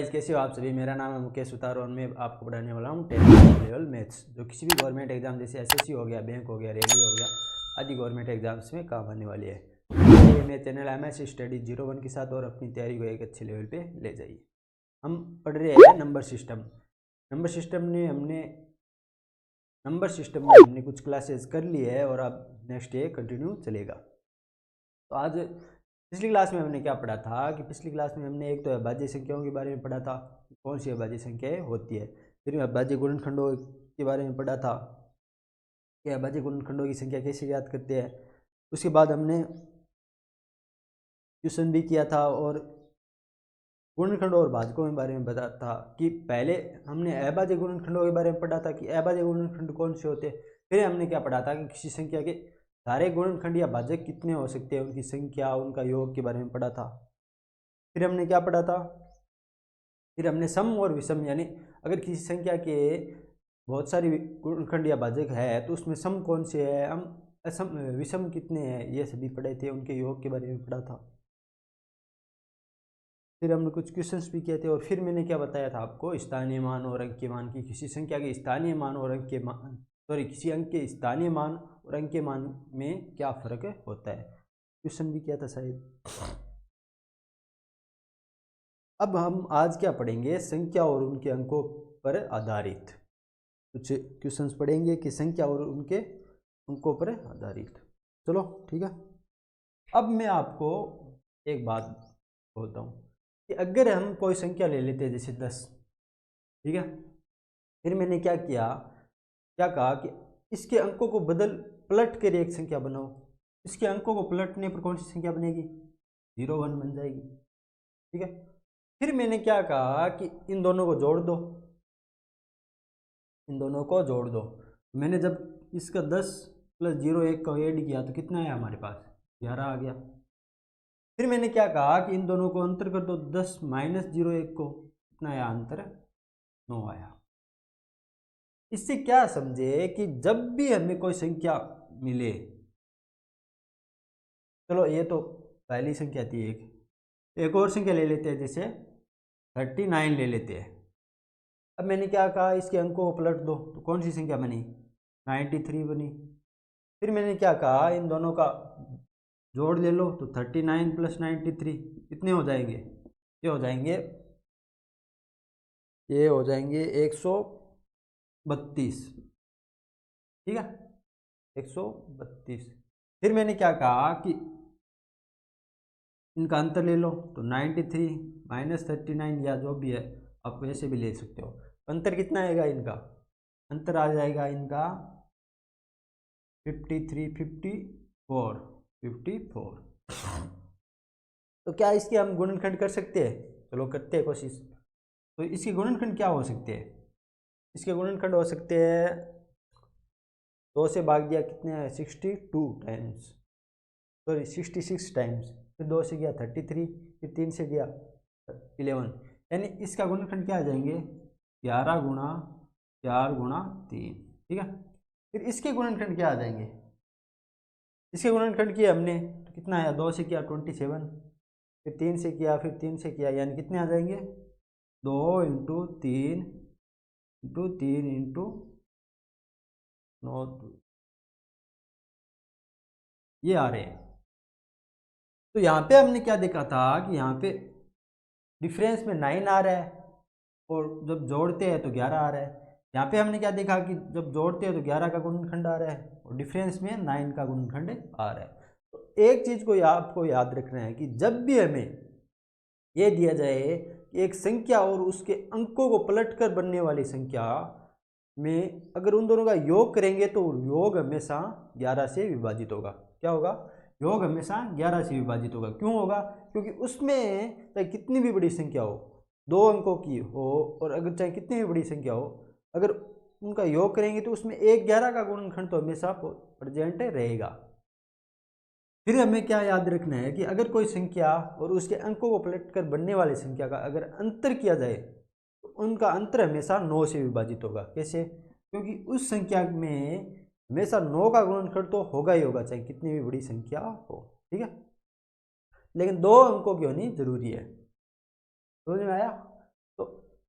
Guys, कैसे हो आप सभी। मेरा नाम है मुकेश सुतार और मैं आपको पढ़ाने वाला हूँ 10th लेवल मैथ्स, जो किसी भी गवर्नमेंट एग्जाम जैसे एसएससी हो गया, बैंक हो गया, रेलवे हो गया आदि गवर्नमेंट एग्जाम्स में काम आने वाली है। तो मैं चैनल MS स्टडी 01 के साथ और अपनी तैयारी को एक अच्छे लेवल पे ले जाइए। हम पढ़ रहे हैं नंबर सिस्टम। नंबर सिस्टम में हमने कुछ क्लासेस कर ली है और अब नेक्स्ट डे कंटिन्यू चलेगा। तो आज पिछली क्लास में हमने क्या पढ़ा था कि पिछली क्लास में हमने एक तो अभाज्य संख्याओं के बारे में पढ़ा था, कौन सी अभाज्य संख्याएं होती है। फिर अभाज्य गुणनखंडों के बारे में पढ़ा था कि अभाज्य गुणनखंडों की संख्या कैसे याद करते हैं। उसके बाद हमने ट्यूशन भी किया था और गुणनखंडों और भाजकों के बारे में बताया था कि पहले हमने अभाज्य गुणनखंडों के बारे में पढ़ा था कि अभाज्य गुणनखंड कौन से होते हैं। फिर हमने क्या पढ़ा था कि किसी संख्या के सारे गुणनखंड या भाजक कितने हो सकते हैं, उनकी संख्या, उनका योग के बारे में पढ़ा था। फिर हमने क्या पढ़ा था, फिर हमने सम और विषम, यानी अगर किसी संख्या के बहुत सारी गुणनखंड या भाजक है तो उसमें सम कौन से है, हम असम विषम कितने हैं, ये सभी पढ़े थे। उनके योग के बारे में पढ़ा था। फिर हमने कुछ क्वेश्चंस भी किए थे और फिर मैंने क्या बताया था आपको, स्थानीय मान और अंक के मान की, किसी संख्या के स्थानीय मान और अंक के मान, किसी अंक के स्थानीय मान और अंक के मान में क्या फर्क होता है, क्वेश्चन भी किया था शायद। अब हम आज क्या पढ़ेंगे, संख्या और उनके अंकों पर आधारित कुछ क्वेश्चंस पढ़ेंगे कि संख्या और उनके अंकों पर आधारित। चलो ठीक है। अब मैं आपको एक बात बोलता हूँ कि अगर हम कोई संख्या ले लेते हैं जैसे 10, ठीक है। फिर मैंने क्या कहा कि इसके अंकों को पलट कर एक संख्या बनाओ। इसके अंकों को पलटने पर कौन सी संख्या बनेगी, 0 1 बन जाएगी, ठीक है। फिर मैंने क्या कहा कि इन दोनों को जोड़ दो, मैंने जब इसका 10 + 0 1 को ऐड किया तो कितना आया हमारे पास, 11 आ गया। फिर मैंने क्या कहा कि इन दोनों को अंतर कर दो, 10 - 0 1 को कितना आया, अंतर 9 आया। इससे क्या समझे कि जब भी हमें कोई संख्या मिले, चलो ये तो पहली संख्या थी, एक और संख्या ले लेते हैं, जैसे 39 ले लेते हैं। अब मैंने क्या कहा, इसके अंकों को पलट दो तो कौन सी संख्या बनी, 93 बनी। फिर मैंने क्या कहा, इन दोनों का जोड़ ले लो तो 39 + 93 कितने हो जाएंगे, ये हो जाएंगे 132, ठीक है, 132। फिर मैंने क्या कहा कि इनका अंतर ले लो तो 93 - 39 या जो भी है आप वैसे भी ले सकते हो। अंतर कितना आएगा, इनका अंतर आ जाएगा इनका 53 54। तो क्या इसके हम गुणनखंड कर सकते हैं, चलो करते हैं कोशिश। तो इसके गुणनखंड क्या हो सकते हैं, इसके गुणनखंड हो सकते हैं, 2 से भाग दिया कितने हैं, 62 टाइम्स, 66 टाइम्स। फिर 2 से गया 33, फिर 3 से गया 11, यानी इसका गुणनखंड क्या आ जाएंगे, 11 × 4 × 3, ठीक है। फिर इसके गुणनखंड क्या आ जाएंगे, इसके गुणनखंड किया हमने तो कितना आया, 2 से किया 27, फिर 3 से किया, फिर 3 से किया, यानी कितने आ जाएंगे, 2 × 3 × 3 × 9, ये आ रहे हैं। तो यहाँ पे हमने क्या देखा था कि यहाँ पे डिफरेंस में 9 आ रहा है और जब जोड़ते हैं तो 11 आ रहा है। यहाँ पे हमने क्या देखा कि जब जोड़ते हैं तो 11 का गुणनखंड आ रहा है और डिफरेंस में 9 का गुणनखंड आ रहा है। तो एक चीज़ को आपको याद रखना है कि जब भी हमें ये दिया जाए कि एक संख्या और उसके अंकों को पलटकर बनने वाली संख्या में अगर उन दोनों का योग करेंगे तो योग हमेशा 11 से विभाजित होगा। क्या होगा, योग हमेशा 11 से विभाजित होगा। क्यों होगा, क्योंकि उसमें चाहे कितनी भी बड़ी संख्या हो, 2 अंकों की हो, और अगर चाहे कितनी भी बड़ी संख्या हो, अगर उनका योग करेंगे तो उसमें 1 11 का गुणनखंड तो हमेशा प्रेजेंट रहेगा। फिर हमें क्या याद रखना है कि अगर कोई संख्या और उसके अंकों को पलटकर बनने वाली संख्या का अगर अंतर किया जाए तो उनका अंतर हमेशा 9 से विभाजित होगा। कैसे, क्योंकि उस संख्या में हमेशा 9 का गुणनखंड तो होगा ही होगा, चाहे कितनी भी बड़ी संख्या हो, ठीक है। लेकिन 2 अंकों की होनी जरूरी है, समझ में आया। तो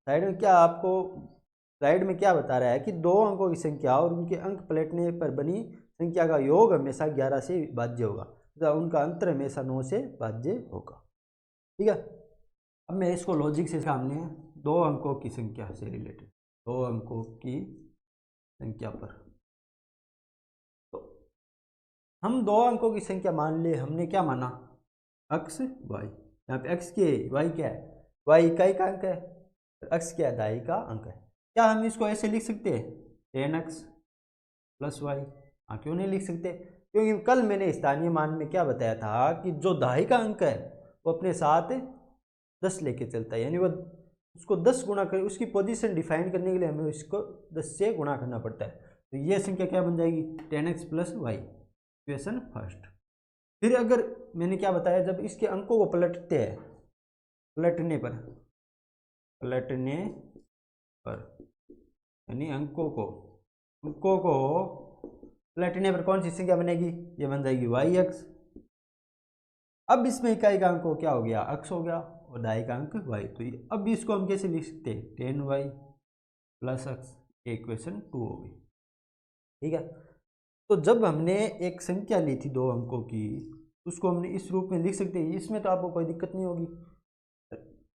साइड में क्या आपको स्लाइड में क्या बता रहा है कि दो अंकों की संख्या और उनके अंक पलटने पर बनी संख्या का योग हमेशा 11 से भाज्य होगा तथा उनका अंतर हमेशा 9 से भाज्य होगा। ठीक है, अब मैं इसको लॉजिक से सामने दो अंकों की संख्या से रिलेटेड, दो अंकों की संख्या पर, तो हम दो अंकों की संख्या मान ले, हमने क्या माना, अक्स वाई, यहाँ पे अक्स के वाई क्या है, वाई इकाई का अंक है, अक्स क्या है, दहाई का अंक है। क्या हम इसको ऐसे लिख सकते हैं 10x प्लस वाई? हाँ, क्यों नहीं लिख सकते, क्योंकि कल मैंने स्थानीय मान में क्या बताया था कि जो दहाई का अंक है वो अपने साथ 10 लेके चलता है, यानी वो उसको 10 गुणा कर, उसकी पोजीशन डिफाइन करने के लिए हमें उसको 10 से गुणा करना पड़ता है। तो ये संख्या क्या बन जाएगी 10x plus Y, equation first. फिर अगर मैंने क्या बताया, जब इसके अंकों को पलटते हैं, पलटने पर यानी अंकों को पलटने पर कौन सी संख्या बनेगी, ये बन जाएगी वाई एक्स। अब इसमें इकाई का अंक क्या हो गया, अक्स हो गया, और दहाई का अंक वाई। तो अब इसको हम कैसे लिख सकते हैं 10y प्लस अक्स, इक्वेशन 2 हो गई। ठीक है, तो जब हमने एक संख्या ली थी दो अंकों की, उसको हमने इस रूप में लिख सकते हैं, इसमें तो आपको कोई दिक्कत नहीं होगी,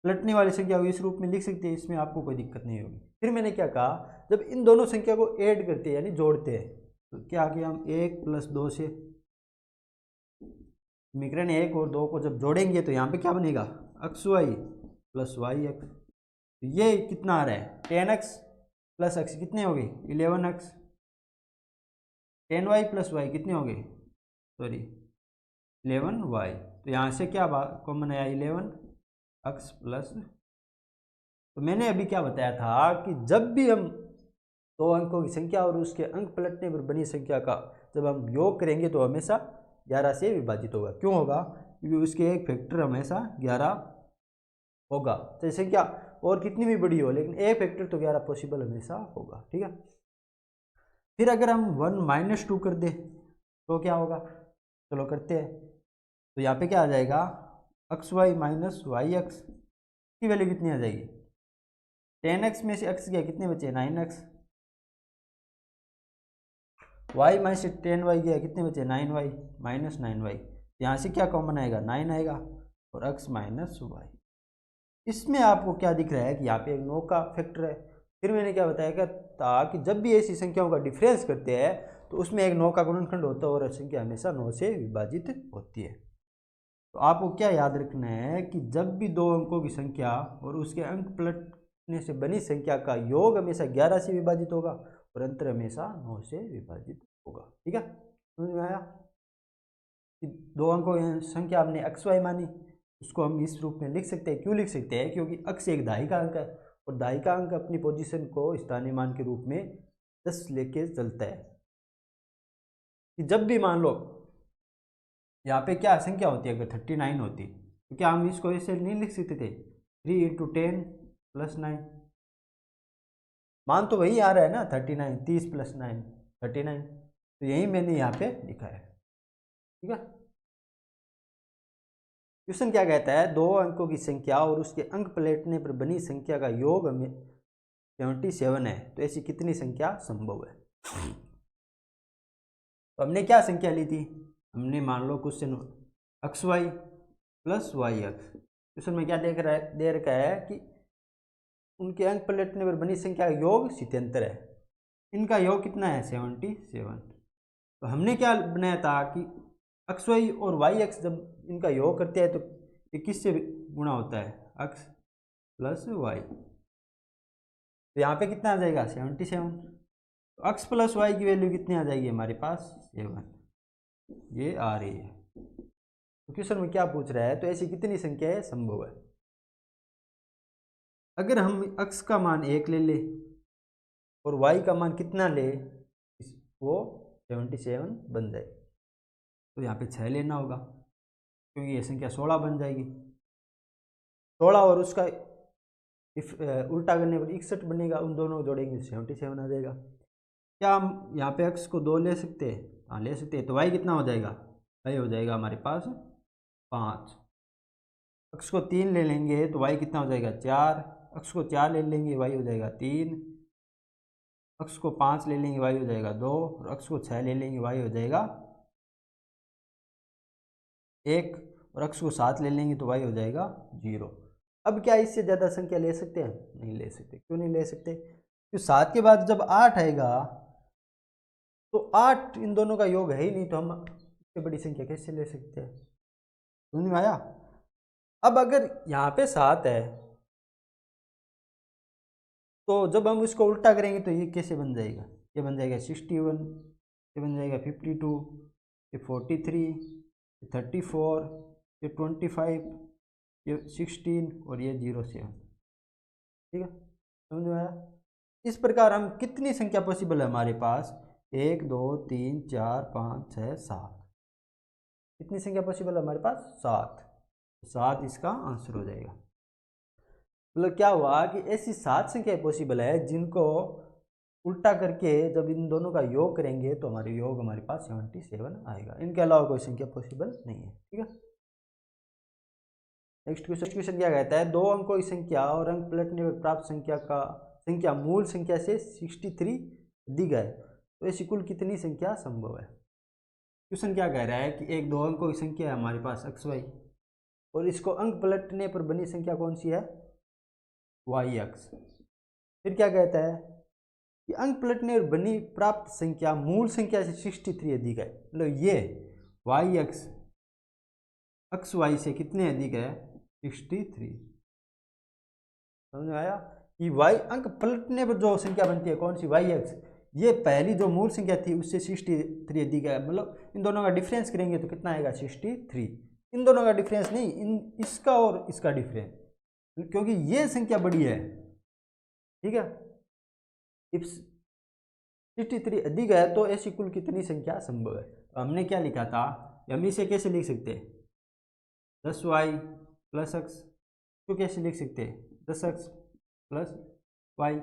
पलटने वाली संख्या को इस रूप में लिख सकते हैं, इसमें आपको कोई दिक्कत नहीं होगी। फिर मैंने क्या कहा, जब इन दोनों संख्या को ऐड करते हैं यानी जोड़ते हैं, तो क्या किया हम 1 प्लस 2 से समीकरण 1 और 2 को जब जोड़ेंगे तो यहाँ पे क्या बनेगा, अक्स वाई प्लस वाई एक्स। ये कितना आ रहा है 10x प्लस एक्स कितने हो गए 11x, 10y प्लस वाई कितने हो गए, सॉरी 11y। तो यहाँ से क्या कॉमन आया 11x प्लस, तो मैंने अभी क्या बताया था कि जब भी हम दो अंकों की संख्या और उसके अंक पलटने पर बनी संख्या का जब हम योग करेंगे तो हमेशा 11 से विभाजित होगा। क्यों होगा, क्योंकि उसके एक फैक्टर हमेशा 11 होगा, चाहे संख्या और कितनी भी बड़ी हो, लेकिन एक फैक्टर तो 11 पॉसिबल हमेशा होगा। ठीक है, फिर अगर हम 1 - 2 कर दे तो क्या होगा, चलो करते हैं। तो यहाँ पे क्या आ जाएगा, x y minus y x की वैल्यू कितनी आ जाएगी, 10x में से x गया कितने बचे 9x, y माइनस 10y गया कितने बचे 9y माइनस 9y। यहाँ से क्या कॉमन आएगा 9 आएगा, और x माइनस वाई। इसमें आपको क्या दिख रहा है कि यहाँ पे एक 9 का फैक्टर है। फिर मैंने क्या बताया था कि जब भी ऐसी संख्याओं का डिफरेंस करते हैं तो उसमें एक 9 का गुणनखंड होता है और संख्या हमेशा 9 से विभाजित होती है। तो आपको क्या याद रखना है कि जब भी दो अंकों की संख्या और उसके अंक पलटने से बनी संख्या का योग हमेशा 11 से विभाजित होगा और अंतर हमेशा 9 से विभाजित होगा। ठीक है, समझ में आया कि दो अंकों की संख्या हमने एक्स वाई मानी, उसको हम इस रूप में लिख सकते हैं। क्यों लिख सकते हैं, क्योंकि अक्स एक दहाई का अंक है और दहाई का अंक अपनी पोजीशन को स्थानीय मान के रूप में 10 लेके चलता है। कि जब भी मान लो यहाँ पे क्या संख्या होती है, अगर 39 होती तो क्या हम इसको ऐसे नहीं लिख सकते थे 3 × 10 + 9, मान तो वही आ रहा है ना 39, 30 + 9 39, तो यही मैंने यहाँ पे लिखा है। ठीक है, क्वेश्चन क्या कहता है, दो अंकों की संख्या और उसके अंक पलटने पर बनी संख्या का योग हमें 77 है, तो ऐसी कितनी संख्या संभव है। तो हमने क्या संख्या ली थी, हमने मान लो question x y plus y x, question में क्या दे रखा है कि उनके अंक पलटने पर बनी संख्या का योग 77 है, इनका योग कितना है 77। तो हमने क्या बनाया था कि एक्स वाई और वाई एक्स जब इनका योग करते हैं तो ये किससे गुणा होता है, एक्स प्लस वाई। तो यहाँ पे कितना आ जाएगा 77, तो एक्स प्लस वाई की वैल्यू कितनी आ जाएगी हमारे पास 7, ये आ रही है। तो क्वेश्चन में क्या पूछ रहा है, तो ऐसी कितनी संख्याएं संभव है। अगर हम x का मान 1 ले ले और y का मान कितना ले, वो 77 बन जाए, तो यहाँ पे 6 लेना होगा क्योंकि ये संख्या 16 बन जाएगी। 16 और उसका उल्टा करने पर 61 बनेगा, उन दोनों को जोड़ेंगे 77 आ जाएगा। क्या हम यहाँ पे x को 2 ले सकते हैं, हाँ ले सकते हैं। तो y कितना हो जाएगा, y हो जाएगा हमारे पास 5, x को 3 ले लेंगे तो y कितना हो जाएगा 4, अक्स को 4 ले लेंगे, y हो जाएगा 3, अक्स को 5 ले लेंगे, y हो जाएगा 2, और अक्स को 6 ले लेंगे, y हो जाएगा 1, और अक्स को 7 ले लेंगे तो y हो जाएगा 0। अब क्या इससे ज़्यादा संख्या ले सकते हैं? नहीं ले सकते। क्यों नहीं ले सकते? क्योंकि 7 के बाद जब 8 आएगा तो 8 इन दोनों का योग है ही नहीं, तो हम इससे बड़ी संख्या कैसे ले सकते हैं? समझ में आया? अब अगर यहाँ पे 7 है तो जब हम इसको उल्टा करेंगे तो ये कैसे बन जाएगा? ये बन जाएगा 61, ये बन जाएगा 52, ये 43, ये 34, ये 25, ये 16 और ये 07। ठीक है, समझ में आया? इस प्रकार हम कितनी संख्या पॉसिबल है हमारे पास? 1 2 3 4 5 6 7। कितनी संख्या पॉसिबल है हमारे पास? 7। 7 इसका आंसर हो जाएगा। मतलब क्या हुआ कि ऐसी 7 संख्याएं पॉसिबल है जिनको उल्टा करके जब इन दोनों का योग करेंगे तो हमारे पास 77 आएगा। इनके अलावा कोई संख्या पॉसिबल नहीं है। ठीक है, नेक्स्ट क्वेश्चन क्या कहता है? 2 अंकों की संख्या और अंक पलटने पर प्राप्त संख्या मूल संख्या से 63 अधिक है, तो ऐसी कुल कितनी संख्या संभव है? क्वेश्चन क्या कह रहा है कि एक 2 अंकों की संख्या है हमारे पास एक्स वाई, और इसको अंक पलटने पर बनी संख्या कौन सी है? Y x. फिर क्या कहता है कि अंक पलटने पर बनी प्राप्त संख्या मूल संख्या से 63 अधिक है। मतलब ये वाई एक्स एक्स वाई से कितने अधिक है? 63। समझ में आया? कि वाई अंक पलटने पर जो संख्या बनती है कौन सी? Y x. ये पहली जो मूल संख्या थी उससे 63 अधिक है। मतलब इन दोनों का डिफरेंस करेंगे तो कितना आएगा? 63। इन दोनों का डिफरेंस नहीं, इसका और इसका डिफरेंस, क्योंकि ये संख्या बड़ी है। ठीक है, इफ 63 अधिक है तो ऐसी कुल कितनी संख्या संभव है? तो हमने क्या लिखा था? हम इसे कैसे लिख सकते हैं? 10y plus x. तो कैसे लिख सकते हैं? 10x प्लस वाई,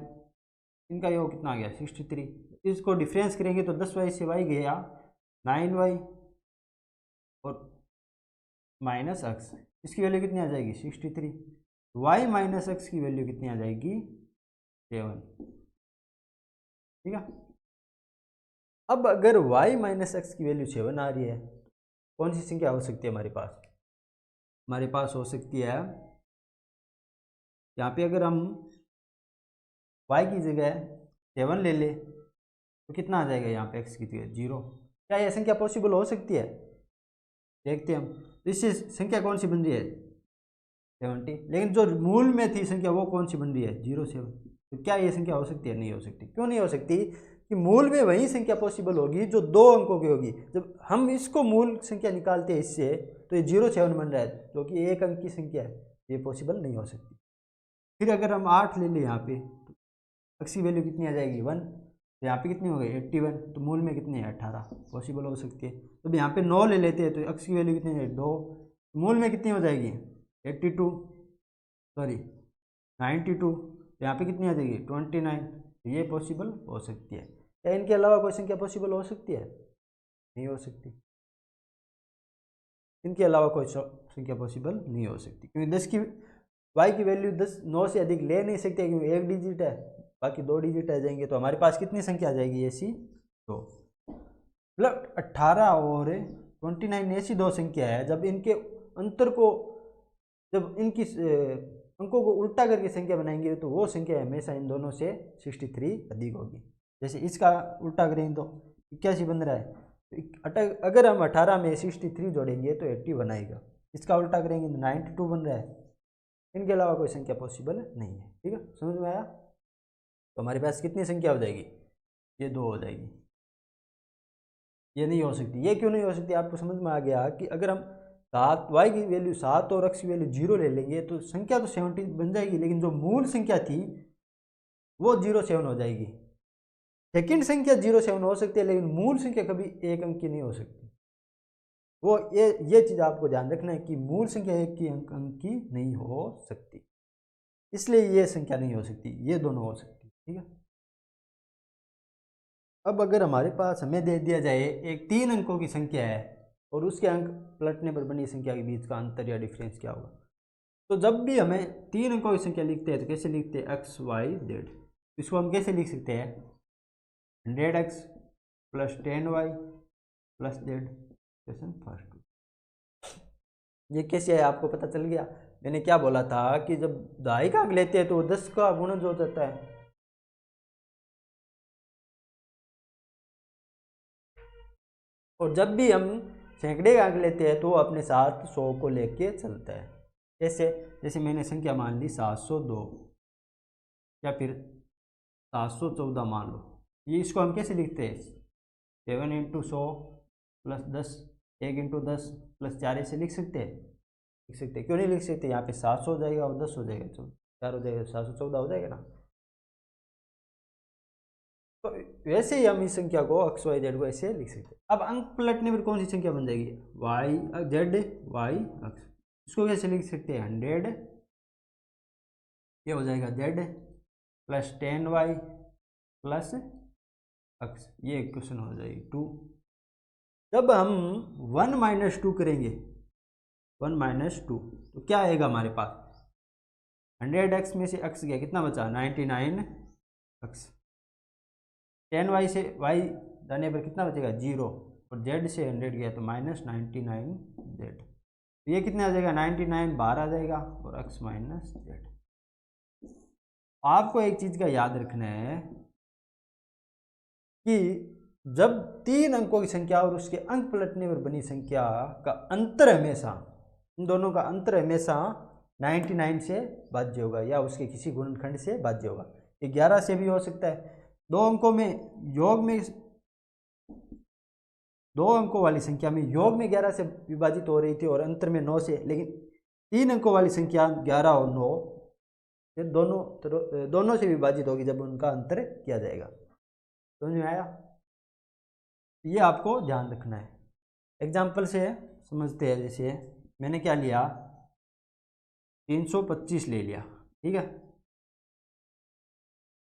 इनका योग कितना आ गया? 63। इसको डिफरेंस करेंगे तो 10y से y गया 9y और माइनस एक्स, इसकी वैल्यू कितनी आ जाएगी? 63। y माइनस एक्स की वैल्यू कितनी आ जाएगी? 7। ठीक है, अब अगर y माइनस एक्स की वैल्यू 7 आ रही है, कौन सी संख्या हो सकती है हमारे पास? हमारे पास हो सकती है यहाँ पे अगर हम y की जगह 7 ले ले तो कितना आ जाएगा यहाँ पे? x की जगह 0। क्या यह संख्या पॉसिबल हो सकती है? देखते हैं हम। तो इससे संख्या कौन सी बन रही है? 70। लेकिन जो मूल में थी संख्या वो कौन सी बन रही है? 07। तो क्या ये संख्या हो सकती है? नहीं हो सकती। क्यों नहीं हो सकती? कि मूल में वही संख्या पॉसिबल होगी जो 2 अंकों की होगी। जब हम इसको मूल संख्या निकालते हैं इससे तो ये 07 बन रहा है, जो कि 1 अंक की संख्या है, ये पॉसिबल नहीं हो सकती। फिर अगर हम 8 ले लें यहाँ पे तो एक्स की वैल्यू कितनी आ जाएगी? 1। तो यहाँ पे कितनी हो गई? 81। तो मूल में कितनी है? 18। पॉसिबल हो सकती है। तो यहाँ पे 9 ले लेते हैं तो एक्स की वैल्यू कितनी है? 2। मूल में कितनी हो जाएगी? 82, सॉरी 92। तो यहाँ पे कितनी आ जाएगी? 29। तो ये पॉसिबल हो सकती है। क्या इनके अलावा कोई संख्या पॉसिबल हो सकती है? नहीं हो सकती। इनके अलावा कोई संख्या पॉसिबल नहीं हो सकती, क्योंकि 10 की y की वैल्यू 9 से अधिक ले नहीं सकते, क्योंकि 1 डिजिट है, बाकी 2 डिजिट आ जाएंगे। तो हमारे पास कितनी संख्या आ जाएगी? ऐसी 2। मतलब 18 और 29 ऐसी 2 संख्या है जब इनके अंतर को, जब इनकी अंकों को उल्टा करके संख्या बनाएंगे तो वो संख्या हमेशा इन दोनों से 63 अधिक होगी। जैसे इसका उल्टा करेंगे तो 81 बन रहा है, तो अगर हम 18 में 63 जोड़ेंगे तो 81 आएगा। इसका उल्टा करेंगे तो 92 बन रहा है। इनके अलावा कोई संख्या पॉसिबल नहीं है। ठीक है, समझ में आया? तो हमारे पास कितनी संख्या हो जाएगी? ये 2 हो जाएगी। ये नहीं हो सकती। ये क्यों नहीं हो सकती? आपको समझ में आ गया कि अगर हम 7 y की वैल्यू 7 और x की वैल्यू 0 ले लेंगे तो संख्या तो 70 बन जाएगी, लेकिन जो मूल संख्या थी वो 07 हो जाएगी। सेकंड संख्या 07 हो सकती है, लेकिन मूल संख्या कभी 1 अंक की नहीं हो सकती। वो ये चीज़ आपको ध्यान रखना है कि मूल संख्या 1 की अंक की नहीं हो सकती, इसलिए ये संख्या नहीं हो सकती, ये दोनों हो सकती। ठीक है, अब अगर हमारे पास हमें दे दिया जाए एक 3 अंकों की संख्या है और उसके अंक पलटने पर बनी संख्या के बीच का अंतर या डिफरेंस क्या होगा? तो जब भी हमें 3 अंकों की संख्या लिखते हैं तो कैसे लिखते हैं, एक्स वाई जेड। इसको हम कैसे लिख सकते हैं, 100x plus 10y plus Z. Question first, ये कैसे है आपको पता चल गया। मैंने क्या बोला था कि जब दहाई का अंक लेते हैं तो 10 का गुणज हो जाता है, और जब भी हम सैकड़े का अंक लेते हैं तो अपने साथ 100 को लेके चलता है। जैसे जैसे मैंने संख्या मान ली 702 या फिर 714 मान लो, ये इसको हम कैसे लिखते हैं, 7 इंटू 100 प्लस 10, 1 इंटू 10 प्लस 4 ऐसे लिख सकते हैं, लिख सकते हैं। क्यों नहीं लिख सकते, यहाँ पे 700 हो जाएगा और 10 हो जाएगा, 4 हो जाएगा, 714 हो जाएगा ना। तो वैसे ही हम इस संख्या को एक्स वाई जेड को ऐसे लिख सकते हैं। अब अंक पलटने पर कौन सी संख्या बन जाएगी, वाई जेड वाई एक्स। इसको कैसे लिख सकते हैं, 100 ये हो जाएगा Z plus 10y plus x, ये इक्वेशन हो जाएगी 2। जब हम 1 माइनस 2 करेंगे, 1 माइनस 2 तो क्या आएगा हमारे पास, 100x में से x गया, कितना बचा 99x। 10y से y जाने पर कितना बचेगा 0, और z से 100 गया तो माइनस 99z। ये कितना आ जाएगा 99 बाहर आ जाएगा और x माइनस जेड। आपको एक चीज़ का याद रखना है कि जब 3 अंकों की संख्या और उसके अंक पलटने पर बनी संख्या का अंतर हमेशा, इन दोनों का अंतर हमेशा 99 से भाज्य होगा या उसके किसी गुणनखंड से भाज्य होगा। ये 11 से भी हो सकता है। दो अंकों में योग में, 2 अंकों वाली संख्या में योग में 11 से विभाजित हो रही थी और अंतर में 9 से, लेकिन 3 अंकों वाली संख्या 11 और 9 ये दोनों से विभाजित होगी जब उनका अंतर किया जाएगा। समझ में आया, ये आपको ध्यान रखना है। एग्जाम्पल से समझते हैं। जैसे मैंने क्या लिया, 325 ले लिया, ठीक है।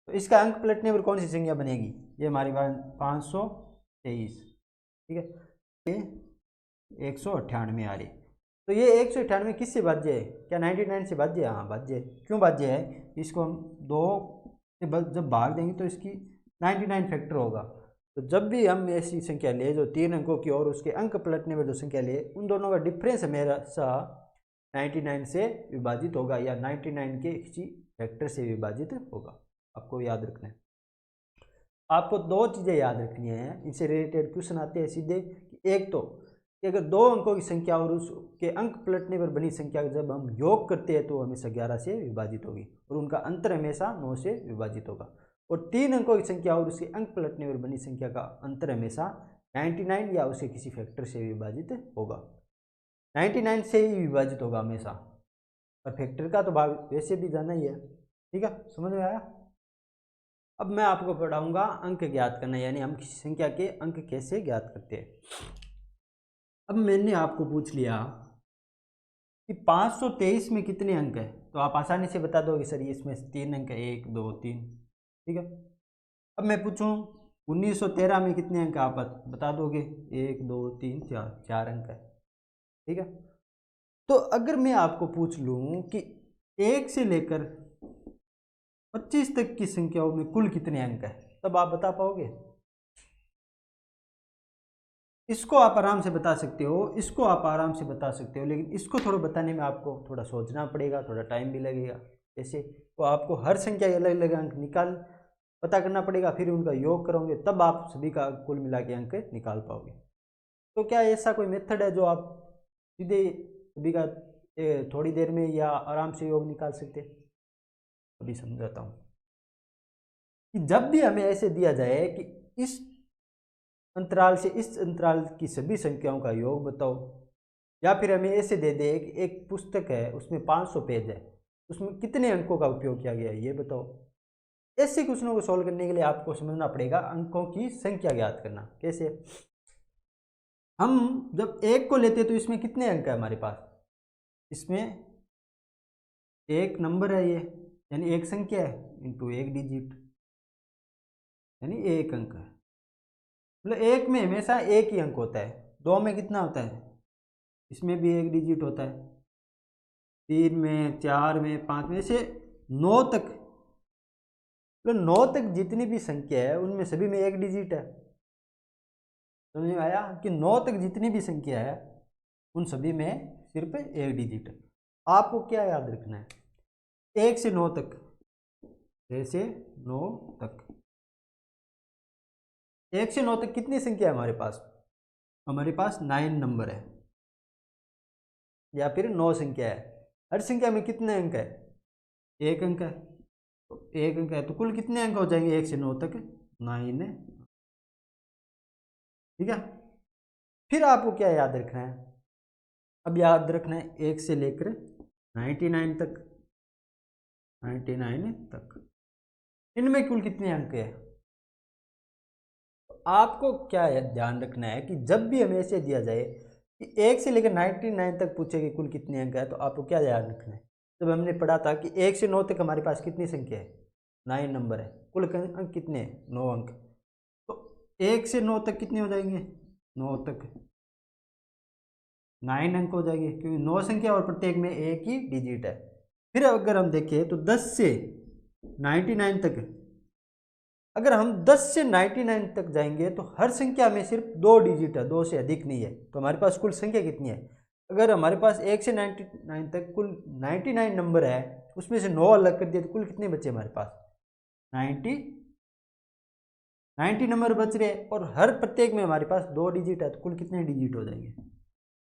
तो इसका अंक पलटने पर कौन सी संख्या बनेगी, ये हमारी बात 523, ठीक है। ये 198 आ रही। तो ये 198 किससे भाज्य है, क्या 99 से भाज्य है, हाँ भाज्य है। क्यों भाज्य है, इसको हम 2 से जब भाग देंगे तो इसकी 99 फैक्टर होगा। तो जब भी हम ऐसी संख्या ले जो 3 अंकों की और उसके अंक पलटने में जो संख्या ले, उन दोनों का डिफरेंस हमेशा 99 से विभाजित होगा या 99 के किसी फैक्टर से विभाजित होगा। आपको याद रखना है। आपको 2 चीज़ें याद रखनी है, इनसे रिलेटेड क्वेश्चन आते हैं सीधे। एक तो कि अगर 2 अंकों की संख्या और उसके अंक पलटने पर बनी संख्या जब हम योग करते हैं तो हमेशा 11 से विभाजित होगी और उनका अंतर हमेशा 9 से विभाजित होगा। और 3 अंकों की संख्या और उसके अंक पलटने पर बनी संख्या का अंतर हमेशा 99 या उसके किसी फैक्टर से विभाजित होगा। 99 से ही विभाजित होगा हमेशा, और फैक्टर का तो भाग वैसे भी जाना ही है, ठीक है। समझ में आया। अब मैं आपको पढ़ाऊंगा अंक ज्ञात करना, यानी हम किसी संख्या के अंक कैसे ज्ञात करते हैं। अब मैंने आपको पूछ लिया कि 523 में कितने अंक है, तो आप आसानी से बता दोगे सर इसमें 3 अंक है, 1 2 3, ठीक है। अब मैं पूछूं 1913 में कितने अंक, आप बता दोगे 1 2 3 4, 4 अंक है, ठीक है। तो अगर मैं आपको पूछ लूं कि 1 से लेकर 25 तक की संख्याओं में कुल कितने अंक है, तब आप बता पाओगे। इसको आप आराम से बता सकते हो, इसको आप आराम से बता सकते हो, लेकिन इसको थोड़ा बताने में आपको थोड़ा सोचना पड़ेगा, थोड़ा टाइम भी लगेगा। जैसे तो आपको हर संख्या के अलग अलग अंक पता करना पड़ेगा, फिर उनका योग करोगे तब आप सभी का कुल मिला के अंक निकाल पाओगे। तो क्या ऐसा कोई मेथड है जो आप सीधे सभी का थोड़ी देर में या आराम से योग निकाल सकते? अभी समझाता हूँ कि जब भी हमें ऐसे दिया जाए कि इस अंतराल से इस अंतराल की सभी संख्याओं का योग बताओ, या फिर हमें ऐसे दे दे कि एक पुस्तक है उसमें 500 पेज है, उसमें कितने अंकों का उपयोग किया गया है ये बताओ। ऐसे क्वेश्चनों को सॉल्व करने के लिए आपको समझना पड़ेगा अंकों की संख्या ज्ञात करना। कैसे, हम जब 1 को लेते तो इसमें कितने अंक है हमारे पास, इसमें एक नंबर है ये, यानी एक संख्या है इंटू एक डिजिट, यानी एक अंक है। मतलब 1 में हमेशा एक ही अंक होता है। 2 में कितना होता है, इसमें भी एक डिजिट होता है। 3 में, 4 में, 5 में, से 9 तक, तो 9 तक जितनी भी संख्या है उनमें सभी में एक डिजिट है। समझ में आया कि 9 तक जितनी भी संख्या है उन सभी में सिर्फ एक डिजिट है। आपको क्या याद रखना है, 1 से 9 तक, 1 से 9 तक, 1 से 9 तक कितनी संख्या है हमारे पास? हमारे पास 9 नंबर है या फिर 9 संख्या है। हर संख्या में कितने अंक है? 1 अंक है। तो 1 अंक है तो कुल कितने अंक हो जाएंगे 1 से 9 तक? 9। ठीक है। फिर आपको क्या याद रखना है? अब याद रखना है 1 से लेकर 99 तक, 99 तक इनमें कुल कितने अंक है? तो आपको क्या ध्यान रखना है कि जब भी हमें ऐसे दिया जाए कि 1 से लेकर 99 तक पूछे कि कुल कितने अंक है, तो आपको क्या ध्यान रखना है? जब हमने पढ़ा था कि 1 से 9 तक हमारे पास कितनी संख्या है? 9 नंबर है। कुल अंक कितने हैं? 9 अंक। तो 1 से 9 तक कितने हो जाएंगे? 9 तक 9 अंक हो जाएंगे, क्योंकि 9 संख्या और प्रत्येक में एक ही डिजिट है। फिर अगर हम देखें तो 10 से 99 तक, अगर हम 10 से 99 तक जाएंगे तो हर संख्या में सिर्फ 2 डिजिट है, 2 से अधिक नहीं है। तो हमारे पास कुल संख्या कितनी है? अगर हमारे पास 1 से 99 तक कुल 99 नंबर है, उसमें से 9 अलग कर दिए तो कुल कितने बचे हमारे पास? 90 नंबर बच रहे, और हर प्रत्येक में हमारे पास 2 डिजिट है, तो कुल कितने डिजिट हो जाएंगे?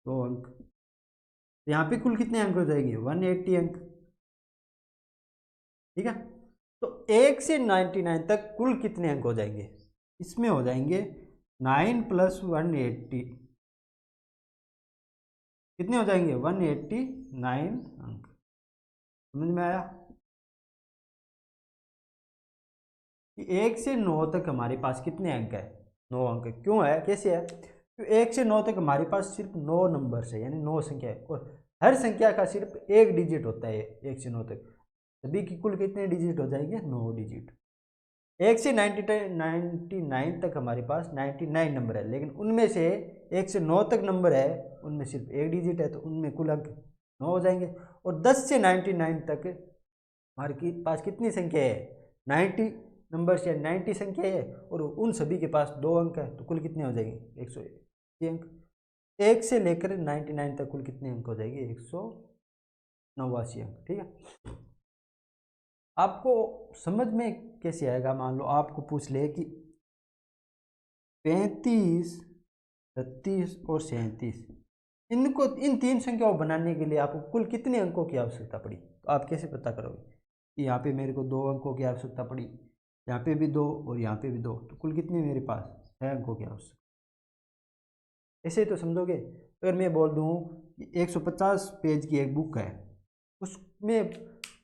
2 अंक। तो यहाँ पे कुल कितने अंक हो जाएंगे? 180 अंक। ठीक है। तो 1 से 99 तक कुल कितने अंक हो जाएंगे? इसमें हो जाएंगे 9 + 180, कितने हो जाएंगे? 189 अंक। समझ में आया कि 1 से 9 तक हमारे पास कितने अंक है? 9 अंक। क्यों है, कैसे है? तो 1 से 9 तक हमारे पास सिर्फ 9 नंबर है, यानी 9 संख्या है, और हर संख्या का सिर्फ एक डिजिट होता है 1 से 9 तक। सभी की कुल कितने डिजिट हो जाएंगे? 9 डिजिट। 1 से 99 तक हमारे पास 99 नंबर है, लेकिन उनमें से 1 से 9 तक नंबर है, उनमें सिर्फ एक डिजिट है, तो उनमें कुल अंक 9 हो जाएंगे। और 10 से 99 तक हमारे पास कितनी संख्या है? 90 नंबर से 90 संख्या है, और उन सभी के पास 2 अंक है, तो कुल कितने हो जाएंगे? 180 अंक। 1 से लेकर 99 तक कुल कितने अंक हो जाएंगे? 189 अंक। ठीक है। आपको समझ में कैसे आएगा? मान लो आपको पूछ ले कि 35, 36 और 37, इनको, इन 3 संख्याओं को बनाने के लिए आपको कुल कितने अंकों की आवश्यकता पड़ी? तो आप कैसे पता करोगे कि यहाँ पे मेरे को 2 अंकों की आवश्यकता पड़ी, यहाँ पे भी 2 और यहाँ पे भी 2, तो कुल कितने मेरे पास? 6 अंकों की आवश्यकता। ऐसे तो समझोगे। अगर मैं बोल दूँ कि 150 पेज की एक बुक है, उसमें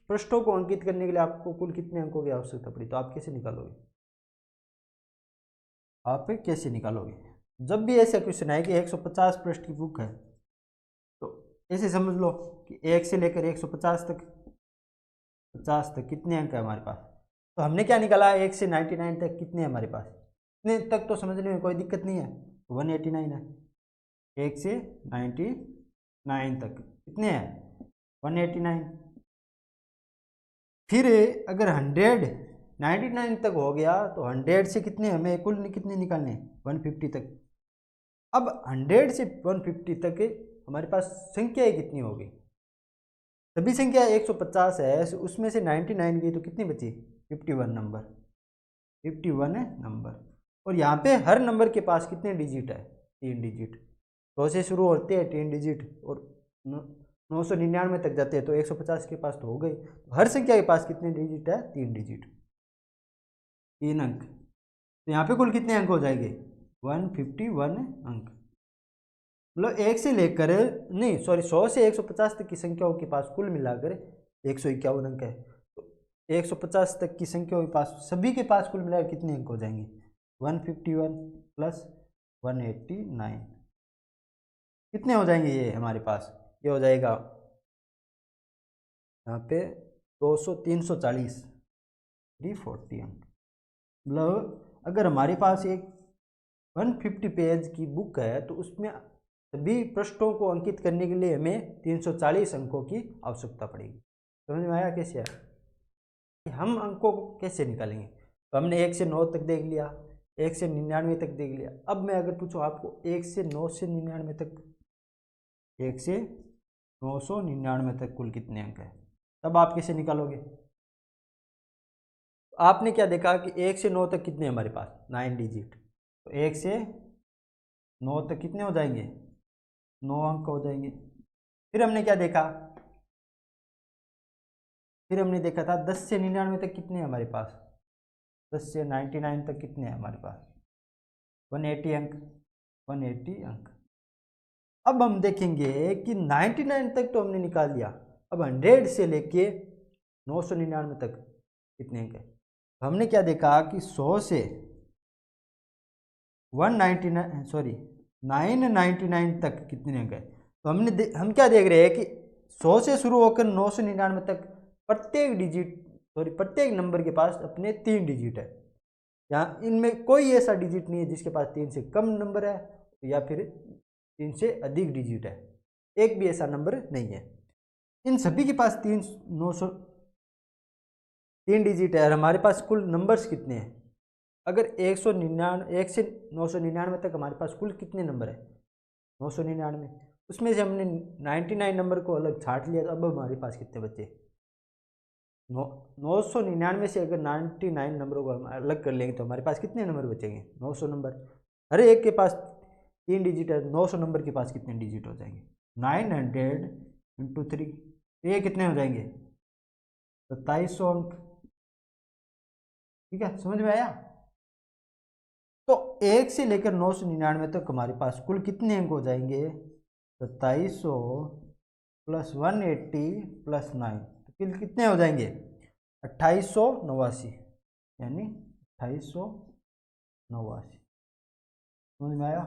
पृष्ठों को अंकित करने के लिए आपको कुल कितने अंकों की आवश्यकता पड़ी, तो आप कैसे निकालोगे? आप कैसे निकालोगे? जब भी ऐसा क्वेश्चन है कि 150 पृष्ठ की बुक है, तो ऐसे समझ लो कि 1 से लेकर 150 तक, 50 तक कितने अंक है हमारे पास? तो हमने क्या निकाला? 1 से 99 तक कितने हैं हमारे पास? इतने तक तो समझने में कोई दिक्कत नहीं है, तो 189 है। 1 से 99 तक कितने हैं? 189। फिर अगर 199 तक हो गया तो 100 से कितने हमें कुल कितने निकालने हैं? 150 तक। अब 100 से 150 तक हमारे पास संख्याएं कितनी होगी? सभी संख्या 150 है, उसमें से 99 गई तो कितनी बची? 51 नंबर। 51 नंबर। और यहाँ पे हर नंबर के पास कितने डिजिट है? 3 डिजिट। 100 से शुरू होते हैं 3 डिजिट, और 999 तक जाते हैं, तो 150 के पास तो हो गई। तो हर संख्या के पास कितने डिजिट है? 3 डिजिट, 3 अंक। तो यहाँ पे कुल कितने अंक हो जाएंगे? 151 अंक। मतलब 1 से लेकर, नहीं सॉरी, 100 से 150 तक की संख्याओं के पास कुल मिलाकर 151 अंक है। तो 150 तक की संख्याओं के पास, सभी के पास कुल मिलाकर कितने अंक हो जाएंगे? 151 + 189, कितने हो जाएंगे ये हमारे पास? ये हो जाएगा यहाँ पे 200, 340, 340 अंक। मतलब अगर हमारे पास एक 150 पेज की बुक है, तो उसमें सभी पृष्ठों को अंकित करने के लिए हमें 340 अंकों की आवश्यकता पड़ेगी। समझ में आया कैसे आया? हम अंकों को कैसे निकालेंगे? तो हमने 1 से 9 तक देख लिया, 1 से 99 तक देख लिया। अब मैं अगर पूछूं आपको 1 से 9 से 99 तक, 1 से 999 तक कुल कितने अंक है, तब आप कैसे निकालोगे? आपने क्या देखा कि 1 से 9 तक कितने हमारे पास 9 डिजिट, तो 1 से 9 तक कितने हो जाएंगे? 9 अंक हो जाएंगे। फिर हमने क्या देखा? फिर हमने देखा था 10 से 99 तक कितने हैं हमारे पास, 10 से 99 तक कितने हैं हमारे पास? 180 अंक, 180 अंक। अब हम देखेंगे कि 99 तक तो हमने निकाल दिया, अब 100 से लेके 999 तक कितने अंक है? हमने क्या देखा कि 100 से 999 तक कितने अंक है? तो हम क्या देख रहे हैं कि 100 से शुरू होकर 999 तक प्रत्येक नंबर के पास अपने 3 डिजिट है। यहाँ इनमें कोई ऐसा डिजिट नहीं है जिसके पास 3 से कम नंबर है या फिर 3 से अधिक डिजिट है, एक भी ऐसा नंबर नहीं है। इन सभी के पास 3 डिजिट है। और हमारे पास कुल नंबर्स कितने हैं? अगर 1 से 999 तक हमारे पास कुल कितने नंबर है? 999। उसमें से हमने 99 नंबर को अलग छांट लिया, तो अब हमारे पास कितने बचे? 999 से अगर 99 नंबरों को हम अलग कर लेंगे तो हमारे पास कितने नंबर बचेंगे? 900 नंबर। हर एक के पास 3 डिजिट है, 900 नंबर के पास कितने डिजिट हो जाएंगे? 900 × 3, ये कितने हो जाएंगे? 2700 अंक। ठीक है, समझ में आया? तो 1 से लेकर 999 तक हमारे पास कुल कितने अंक हो जाएंगे? 2700 प्लस 180 प्लस 9, तो कुल कितने हो जाएंगे? 2889, यानी 2889। समझ में आया?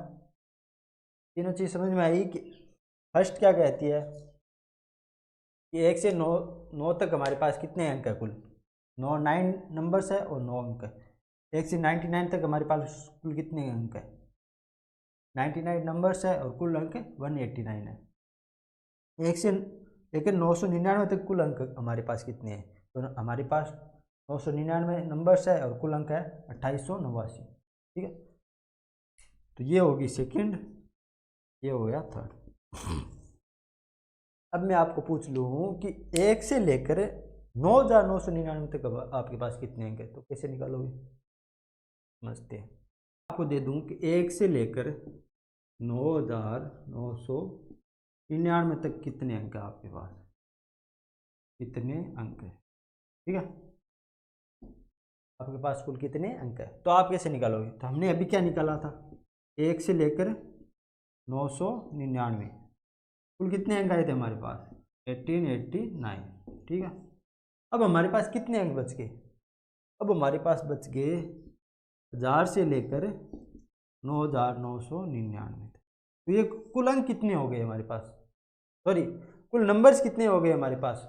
तीनों चीज़ समझ में आई कि फर्स्ट क्या कहती है कि 1 से 9 तक हमारे पास कितने अंक है कुल? 9 नंबर्स है और 9 अंक है। 1 से 99 तक हमारे पास कुल कितने अंक है? 99 नंबर्स है और कुल अंक 189 है। 1 से लेकर 999 तक कुल अंक हमारे पास कितने हैं? तो हमारे पास 999 नंबर्स है और कुल अंक है 2889। ठीक है, तो ये होगी सेकंड, ये हो गया थर्ड। अब मैं आपको पूछ लूँ कि 1 से लेकर 9999 तक आपके पास कितने अंक है, तो कैसे निकालोगे? समझते हैं। आपको दे दूं कि 1 से लेकर 9999 तक कितने अंक है आपके पास, कितने अंक है? ठीक है, आपके पास कुल कितने अंक है, तो आप कैसे निकालोगे? तो हमने अभी क्या निकाला था, 1 से लेकर 999 कुल कितने अंक आए थे हमारे पास? 1889। ठीक है, अब हमारे पास कितने अंक बच गए? अब हमारे पास बच गए 1000 से लेकर 9999 तक। तो ये कुल अंक कितने हो गए हमारे पास? सॉरी, कुल नंबर्स कितने हो गए हमारे पास?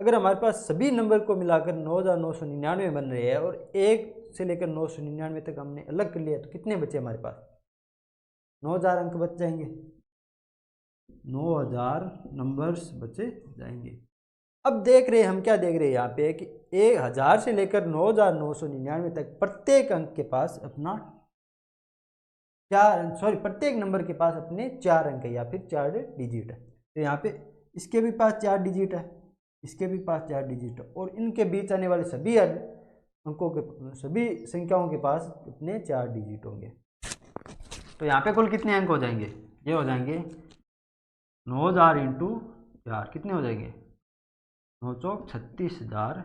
अगर हमारे पास सभी नंबर को मिलाकर 9999 बन रहे हैं और 1 से लेकर 999 तक हमने अलग कर लिया, तो कितने बचे हमारे पास? 9000 अंक बच जाएंगे, 9000 नंबर्स बचे जाएंगे। अब देख रहे हैं हम, क्या देख रहे हैं यहाँ पे कि 1000 से लेकर 9999 तक प्रत्येक अंक के पास अपना प्रत्येक नंबर के पास अपने 4 अंक है या फिर 4 डिजिट है। तो यहाँ पे इसके भी पास 4 डिजिट है, इसके भी पास 4 डिजिट है, और इनके बीच आने वाले सभी अंकों के, सभी संख्याओं के पास अपने 4 डिजिट होंगे। तो यहाँ पे कुल कितने अंक हो जाएंगे? ये हो जाएंगे 9000 × 4, कितने हो जाएंगे? 936,000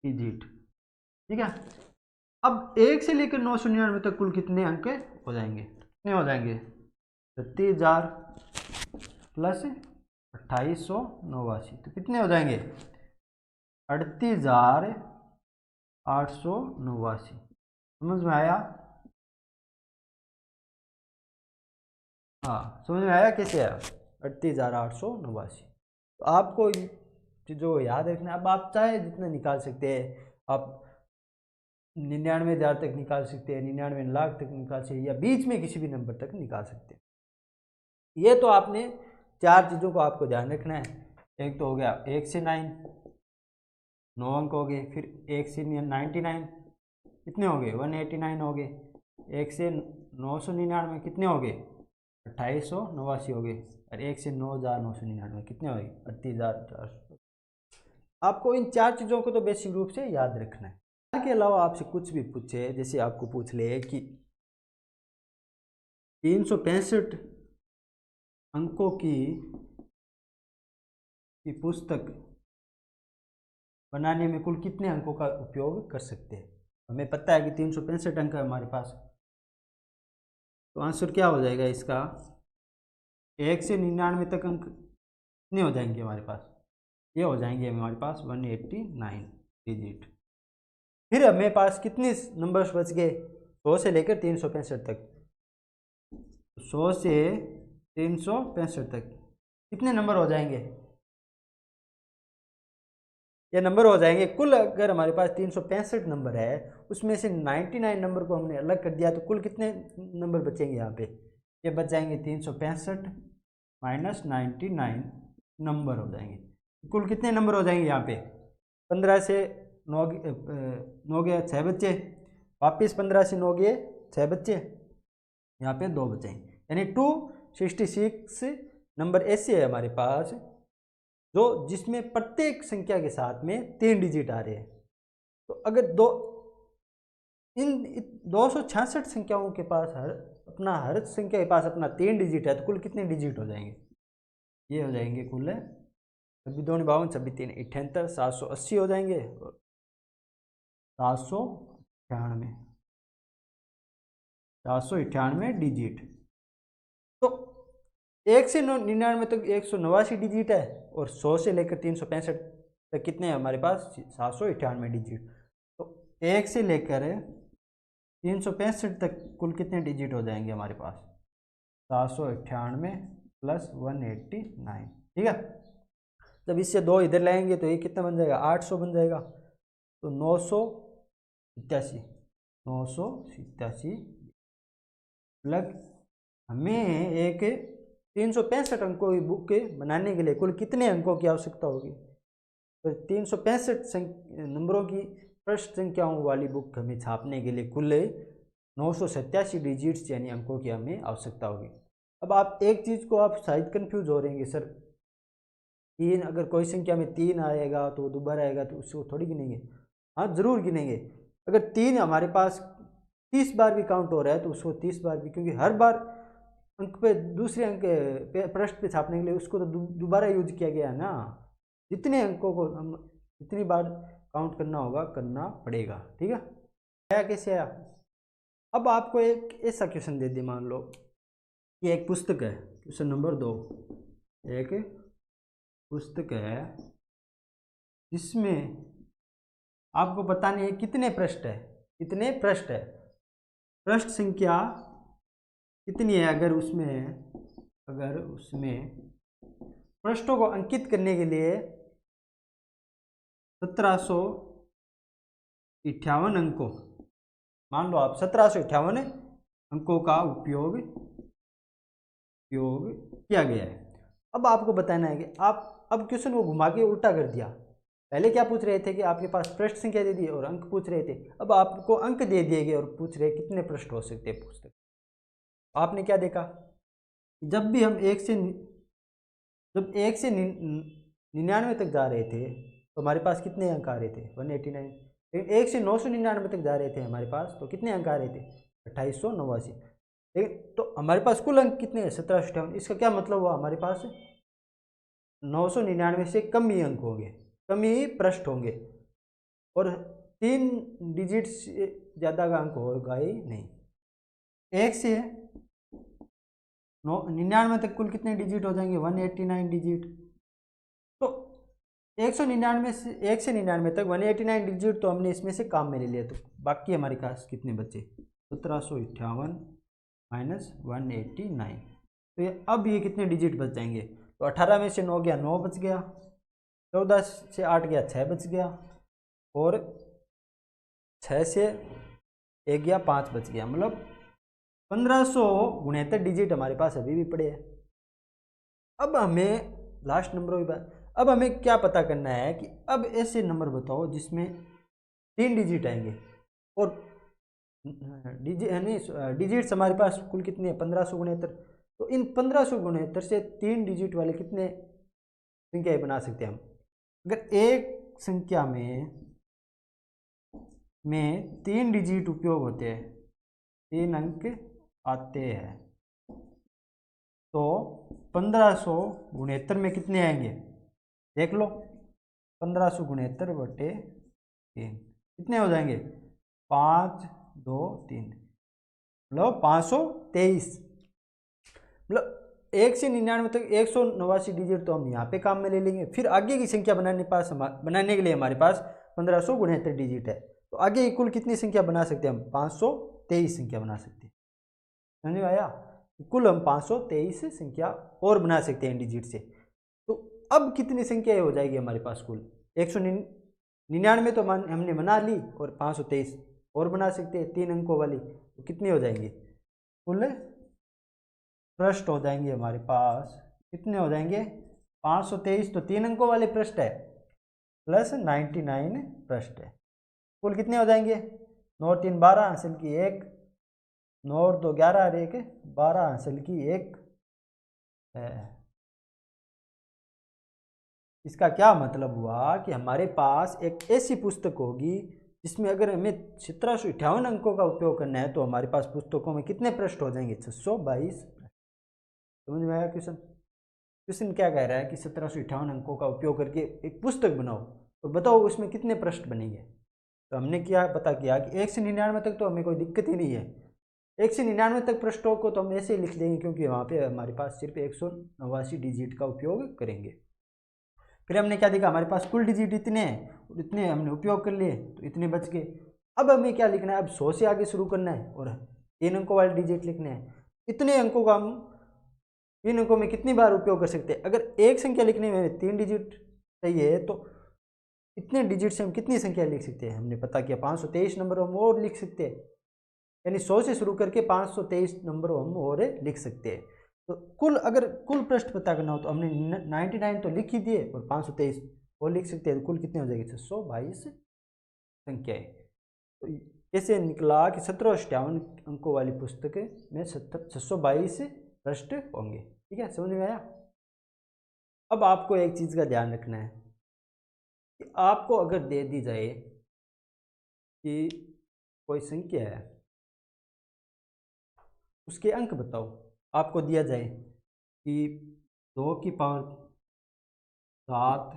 डिजिट। ठीक है, अब 1 से लेकर 999 तक कुल कितने अंक हो जाएंगे? कितने हो जाएंगे? 36,000 प्लस 2889, तो कितने हो जाएंगे? 38,889। समझ में आया? हाँ, समझ में आया कैसे आया? 38,889। तो आपको जो याद रखना है, अब आप चाहे जितना निकाल सकते हैं, आप 99,000 तक निकाल सकते हैं, 99 लाख तक निकाल सकते हैं, या बीच में किसी भी नंबर तक निकाल सकते हैं। ये तो आपने 4 चीज़ों को आपको ध्यान रखना है। एक तो हो गया 1 से 9, 9 अंक हो गए। फिर 1 से 99 कितने हो गए? 189 हो गए। 1 से 999 कितने हो गए? 2889 हो गए। और 1 से 9999 कितने हो गए? 38,400। आपको इन 4 चीज़ों को तो बेसिक रूप से याद रखना है। इसके अलावा आपसे कुछ भी पूछे, जैसे आपको पूछ ले कि 365 अंकों की पुस्तक बनाने में कुल कितने अंकों का उपयोग कर सकते हैं? हमें पता है कि 365 अंक है हमारे पास, तो आंसर क्या हो जाएगा इसका? 1 से 99 तक अंक कितने हो जाएंगे हमारे पास? ये हो जाएंगे हमारे पास 189 डिजिट। फिर हमें पास कितने नंबर्स बच गए? 100 से लेकर 365 तक। 100 से 365 तक कितने नंबर हो जाएंगे? ये नंबर हो जाएंगे कुल। अगर हमारे पास 365 नंबर है, उसमें से 99 नंबर को हमने अलग कर दिया, तो कुल कितने नंबर बचेंगे यहाँ पे? ये बच जाएंगे 365 माइनस 99 नंबर हो जाएंगे। कुल कितने नंबर हो जाएंगे यहाँ पे? 15 से 9 9 गए 6 बच्चे, वापिस 15 से 9 गए 6 बच्चे, यहाँ पे 2 बचे, यानी 266 नंबर ऐसे है हमारे पास जो जिसमें प्रत्येक संख्या के साथ में 3 डिजिट आ रहे हैं। तो अगर इन 266 संख्याओं के पास हर संख्या के पास अपना 3 डिजिट है, तो कुल कितने डिजिट हो जाएंगे? ये हो जाएंगे कुल 26 2 52 26 3 78 780 हो जाएंगे, और 798 डिजिट। तो 1 से 99 तक 189 डिजिट है, और 100 से लेकर 365 तक कितने हैं हमारे पास? 798 डिजिट। तो 1 से लेकर 365 तक कुल कितने डिजिट हो जाएंगे हमारे पास? 798 प्लस 189, ठीक है। जब इससे 2 इधर लाएंगे तो ये कितना बन जाएगा? 800 बन जाएगा। तो 987 प्लस हमें एक 365 अंकों की बुक बनाने के लिए कुल कितने अंकों की आवश्यकता होगी? तो 365 नंबरों की पृष्ठ संख्याओं वाली बुक हमें छापने के लिए कुल 987 डिजिट्स यानी अंकों की हमें आवश्यकता होगी। अब आप एक चीज़ को आप शायद कंफ्यूज हो रहेंगे, सर 3 अगर कोई संख्या में 3 आएगा तो दोबारा आएगा तो उसको थोड़ी गिनेंगे? हाँ ज़रूर गिनेंगे। अगर 3 हमारे पास 30 बार भी काउंट हो रहा है तो उसको 30 बार भी, क्योंकि हर बार अंक पे दूसरे अंक पृष्ठ पे छापने के लिए उसको तो दोबारा यूज किया गया है ना। जितने अंकों को हम जितनी बार काउंट करना होगा करना पड़ेगा, ठीक है। आया कैसे आया? अब आपको एक ऐसा क्वेश्चन दे दे, मान लो कि एक पुस्तक है, क्वेश्चन नंबर 2, एक पुस्तक है जिसमें आपको बताने है कितने पृष्ठ है, कितने पृष्ठ है, पृष्ठ संख्या कितनी है। अगर उसमें पृष्ठों को अंकित करने के लिए 1758 अंकों, मान लो आप 1758 अंकों का उपयोग किया गया है। अब आपको बताना है कि आप अब क्वेश्चन को घुमा के उल्टा कर दिया। पहले क्या पूछ रहे थे कि आपके पास पृष्ठ संख्या दे दी और अंक पूछ रहे थे, अब आपको अंक दे दिए गए और पूछ रहे कितने पृष्ठ हो सकते हैं पुस्तक। आपने क्या देखा? जब भी हम 1 से 99 तक जा रहे थे तो हमारे पास कितने अंक आ रहे थे? 189। लेकिन 1 से 999 तक जा रहे थे हमारे पास तो कितने अंक आ रहे थे? 2889। लेकिन तो हमारे पास कुल अंक कितने हैं? 1758। इसका क्या मतलब हुआ? हमारे पास 999 से कम ही अंक होंगे, कम ही पृष्ठ होंगे, और 3 डिजिट से ज़्यादा का अंक होगा ही नहीं। 1 से 99 तक कुल कितने डिजिट हो जाएंगे? 189 डिजिट। तो 199 से 1 से 99 तक 189 डिजिट तो हमने इसमें से काम में ले लिया, तो बाकी हमारे पास कितने बचे? 1758 माइनस 189। तो ये कितने डिजिट बच जाएंगे? तो 18 में से 9 गया 9 बच गया, 14 से 8 गया 6 बच गया, और 6 से 1 गया 5 बच गया। मतलब 1569 डिजिट हमारे पास अभी भी पड़े हैं। अब हमें लास्ट नंबरों की बात, अब हमें क्या पता करना है कि अब ऐसे नंबर बताओ जिसमें 3 डिजिट आएंगे और डिजिट्स हमारे पास कुल कितने हैं, 1569। तो इन 1569 से 3 डिजिट वाले कितने संख्याएं बना सकते हैं हम। अगर एक संख्या में 3 डिजिट उपयोग होते हैं, 3 अंक आते हैं, तो 1569 में कितने आएंगे देख लो। 1569/3 कितने हो जाएंगे, 523, मतलब 523। मतलब 1 से 99 तक 189 डिजिट तो हम यहाँ पे काम में ले लेंगे। फिर आगे की संख्या बनाने के लिए हमारे पास 1569 डिजिट है, तो आगे की कुल कितनी संख्या बना सकते हैं हम, 523 संख्या बना सकते हैं। समझ में आया, कुल हम 523 संख्या और बना सकते हैं डिजिट से। तो अब कितनी संख्या हो जाएगी हमारे पास कुल, 199 तो हमने बना ली और 523 और बना सकते हैं 3 अंकों वाली, तो कितनी हो जाएंगी कुल पृष्ठ हो जाएंगे हमारे पास, कितने हो जाएंगे 523, तो 3 अंकों वाले पृष्ठ है प्लस 99 पृष्ठ है, कुल कितने हो जाएंगे, 9 3 12 हासिल की 1, 9 और 2 11 और 1 12 हासिल की 1 है। इसका क्या मतलब हुआ कि हमारे पास एक ऐसी पुस्तक होगी जिसमें अगर हमें 1758 अंकों का उपयोग करना है, तो हमारे पास पुस्तकों में कितने पृष्ठ हो जाएंगे, 622। समझ में आया क्वेश्चन। क्वेश्चन क्या कह रहा है कि 1758 अंकों का उपयोग करके एक पुस्तक बनाओ, तो बताओ उसमें कितने पृष्ठ बनेंगे। तो हमने क्या पता किया कि 1 से 99 तक तो हमें कोई दिक्कत ही नहीं है, 1 से 99 तक पृष्ठों को तो हम ऐसे ही लिख देंगे, क्योंकि वहाँ पे हमारे पास सिर्फ 189 डिजिट का उपयोग करेंगे। फिर हमने क्या देखा, हमारे पास कुल डिजिट इतने हैं, इतने हमने उपयोग कर लिए, तो इतने बच गए। अब हमें क्या लिखना है, अब 100 से आगे शुरू करना है और 3 अंकों वाले डिजिट लिखने हैं। इतने अंकों का हम 3 अंकों में कितनी बार उपयोग कर सकते हैं, अगर एक संख्या लिखने में 3 डिजिट चाहिए, तो इतने डिजिट से हम कितनी संख्या लिख सकते हैं, हमने पता किया 523 नंबर हम और लिख सकते हैं, यानी 100 से शुरू करके 523 नंबर हम और लिख सकते हैं। तो अगर कुल पृष्ठ पता करना हो तो हमने 99 तो लिख ही दिए और 523 और लिख सकते हैं, तो कुल कितने हो जाएगी, 622 संख्याएं। तो ऐसे निकला कि 1758 अंकों वाली पुस्तक में 622 पृष्ठ होंगे। ठीक है, समझ में आया। अब आपको एक चीज़ का ध्यान रखना है कि आपको अगर दे दी जाए कि कोई संख्या है, उसके अंक बताओ, आपको दिया जाए कि 2 की पावर 7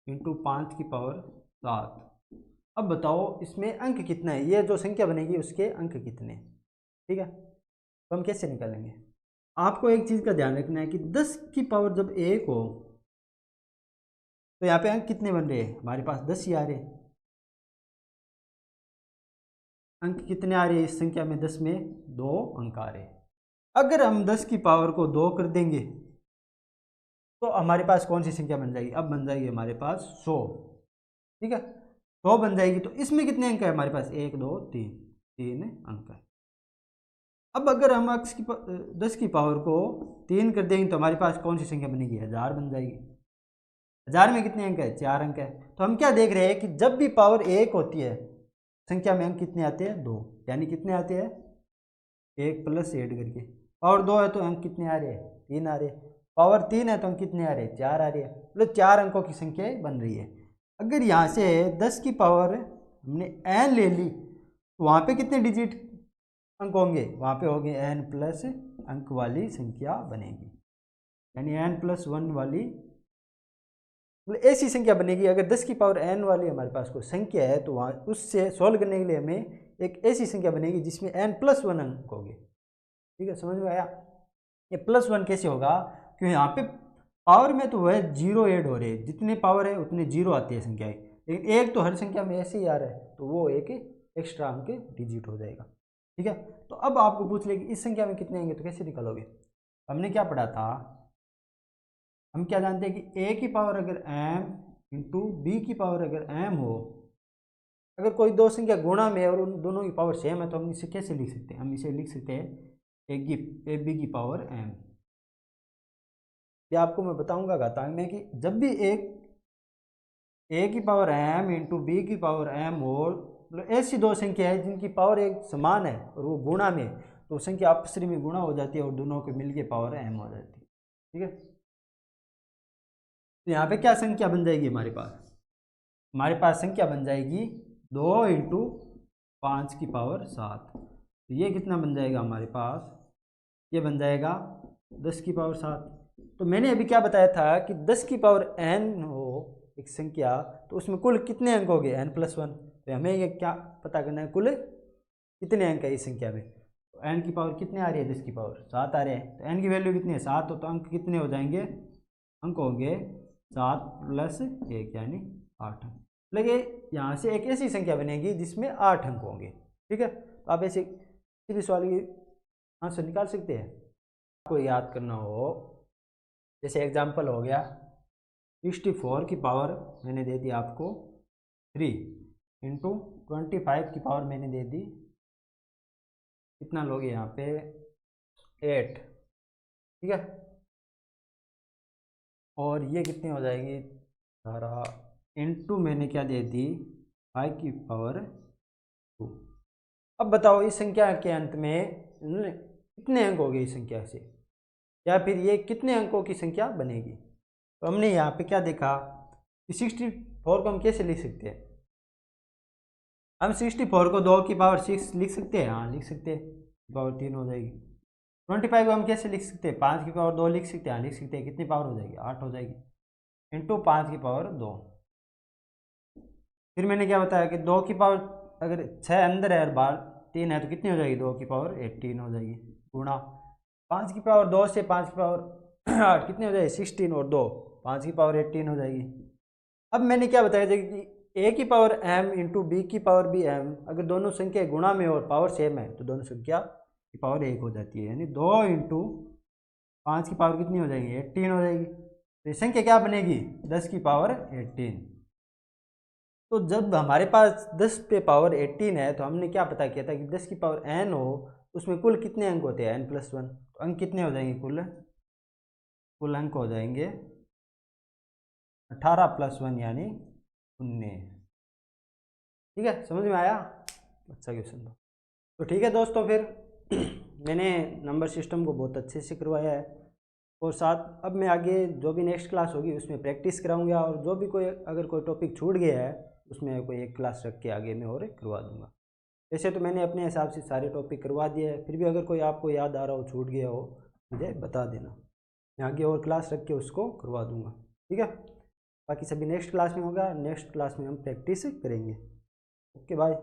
इंटू 5 की पावर 7, अब बताओ इसमें अंक कितना है, ये जो संख्या बनेगी उसके अंक कितने। ठीक है, तो हम कैसे निकालेंगे, आपको एक चीज़ का ध्यान रखना है कि 10 की पावर जब 1 हो, तो यहाँ पे अंक कितने बन रहे हैं, हमारे पास 10 ही आ रहे हैं। अंक कितने आ रहे हैं इस संख्या में, 10 में 2 अंक आ रहे हैं। अगर हम 10 की पावर को 2 कर देंगे, तो हमारे पास कौन सी संख्या बन जाएगी, अब बन जाएगी हमारे पास 100। ठीक है, 100 बन जाएगी, तो इसमें कितने अंक है हमारे पास, 1 2 3, 3 अंक है। अब अगर हम 10 की पावर को 3 कर देंगे, तो हमारे पास कौन सी संख्या बनेगी, 1000 बन जाएगी। 1000 में कितने अंक है, 4 अंक है। तो हम क्या देख रहे हैं कि जब भी पावर 1 होती है, संख्या में अंक कितने आते हैं, 2, यानी कितने आते हैं, 1 प्लस ऐड करके। पावर 2 है तो अंक कितने आ रहे हैं, 3 आ रहे हैं। पावर 3 है तो अंक कितने आ रहे हैं, 4 आ रहे हैं, मतलब 4 अंकों की संख्या बन रही है। अगर यहाँ से 10 की पावर हमने n ले ली, तो वहाँ पे कितने डिजिट अंक होंगे, वहाँ पे होंगे n प्लस अंक वाली संख्या बनेगी, यानी n+1 वाली, मतलब ऐसी संख्या बनेगी। अगर 10 की पावर n वाली हमारे पास कोई संख्या है, तो वहाँ उससे सॉल्व करने के लिए हमें एक ऐसी संख्या बनेगी जिसमें n+1 अंक होंगे। ठीक है, समझ में आया। ये +1 कैसे होगा, क्योंकि यहाँ पे पावर में तो वह 0 ऐड हो रहे हैं, जितने पावर है उतने 0 आती है संख्याएं, लेकिन एक तो हर संख्या में ऐसे ही आ रहा है, तो वो एक एक्स्ट्रा अंक डिजिट हो जाएगा। ठीक है, तो अब आपको पूछ ले कि इस संख्या में कितने आएंगे, तो कैसे निकालोगे। हमने क्या पढ़ा था, हम क्या जानते हैं कि a की पावर अगर m इंटू बी की पावर अगर m हो, अगर कोई दो संख्या गुणा में है और उन दोनों की पावर सेम है, तो हम इसे कैसे लिख सकते हैं, हम इसे लिख सकते हैं ए बी की पावर m। ये आपको मैं बताऊंगा घातांक में कि जब भी एक ए की पावर m इंटू बी की पावर m हो, मतलब ऐसी दो संख्या है जिनकी पावर एक समान है और वो गुणा में, तो संख्या आपस में गुणा हो जाती है और दोनों को मिलके पावर m हो जाती है। ठीक है, तो यहाँ पे क्या संख्या बन जाएगी हमारे पास संख्या बन जाएगी 2 इंटू 5 की पावर 7। तो ये कितना बन जाएगा हमारे पास, ये बन जाएगा 10 की पावर 7। तो मैंने अभी क्या बताया था कि 10 की पावर n हो एक संख्या, तो उसमें कुल कितने अंक हो गए, n+1। तो हमें ये क्या पता करना है, कुल कितने अंक है इस संख्या में। तो n की पावर कितने आ रही है, 10 की पावर 7 आ रहे हैं। तो n की वैल्यू कितनी है, 7 हो, तो अंक कितने हो जाएंगे, अंक होंगे 7 + 1 यानी 8 अंक। लगे यहाँ से एक ऐसी संख्या बनेगी जिसमें 8 अंक होंगे। ठीक है, तो आप ऐसे किसी भी सवाल की आंसर निकाल सकते हैं। आपको याद करना हो, जैसे एग्जाम्पल हो गया 64 की पावर मैंने दे दी आपको 3 इंटू 25 की पावर मैंने दे दी, कितना लोगे यहाँ पे 8। ठीक है, और ये कितनी हो जाएगी 18 इंटू मैंने क्या दे दी 5 की पावर 2। अब बताओ इस संख्या के अंत में कितने अंक हो गए इस संख्या से, या फिर ये कितने अंकों की संख्या बनेगी। तो हमने यहाँ पे क्या देखा कि 64 को हम कैसे लिख सकते हैं, हम 64 को 2 की पावर 6 लिख सकते हैं, हाँ लिख सकते हैं, पावर 3 हो जाएगी। 25 को हम कैसे लिख सकते हैं, 5 की पावर 2 लिख सकते हैं, हाँ लिख सकते हैं, कितनी पावर हो जाएगी 8 हो जाएगी, इंटू 5 की पावर 2। फिर मैंने क्या बताया कि 2 की पावर अगर 6 अंदर है और बाहर 3 है तो कितनी हो जाएगी, 2 की पावर 18 हो जाएगी, गुणा 5 की पावर 2 से 5 की पावर 8 कितनी हो जाएगी 16 और 2 5 की पावर 18 हो जाएगी। अब मैंने क्या बताया था कि a की पावर m इंटू बी की पावर भी m, अगर दोनों संख्या गुणा में और पावर सेम है तो दोनों संख्या की पावर 1 हो जाती है, यानी 2 इंटू 5 की पावर कितनी हो जाएगी 18 हो जाएगी। तो ये संख्या क्या बनेगी 10 की पावर 18। तो जब हमारे पास 10 पे पावर 18 है तो हमने क्या पता किया था कि 10 की पावर n हो उसमें कुल कितने अंक होते हैं n+1। तो अंक कितने हो जाएंगे, कुल अंक हो जाएंगे 18 + 1 यानी 19। ठीक है, समझ में आया, अच्छा क्वेश्चन था। तो ठीक है दोस्तों, फिर मैंने नंबर सिस्टम को बहुत अच्छे से करवाया है, और साथ अब मैं आगे जो भी नेक्स्ट क्लास होगी उसमें प्रैक्टिस कराऊंगा, और जो भी कोई अगर कोई टॉपिक छूट गया है उसमें कोई एक क्लास रख के आगे मैं और करवा दूंगा। वैसे तो मैंने अपने हिसाब से सारे टॉपिक करवा दिए हैं, फिर भी अगर कोई आपको याद आ रहा हो छूट गया हो मुझे बता देना, मैं आगे और क्लास रख के उसको करवा दूंगा। ठीक है, बाकी सभी नेक्स्ट क्लास में होगा, नेक्स्ट क्लास में हम प्रैक्टिस करेंगे। Okay bye.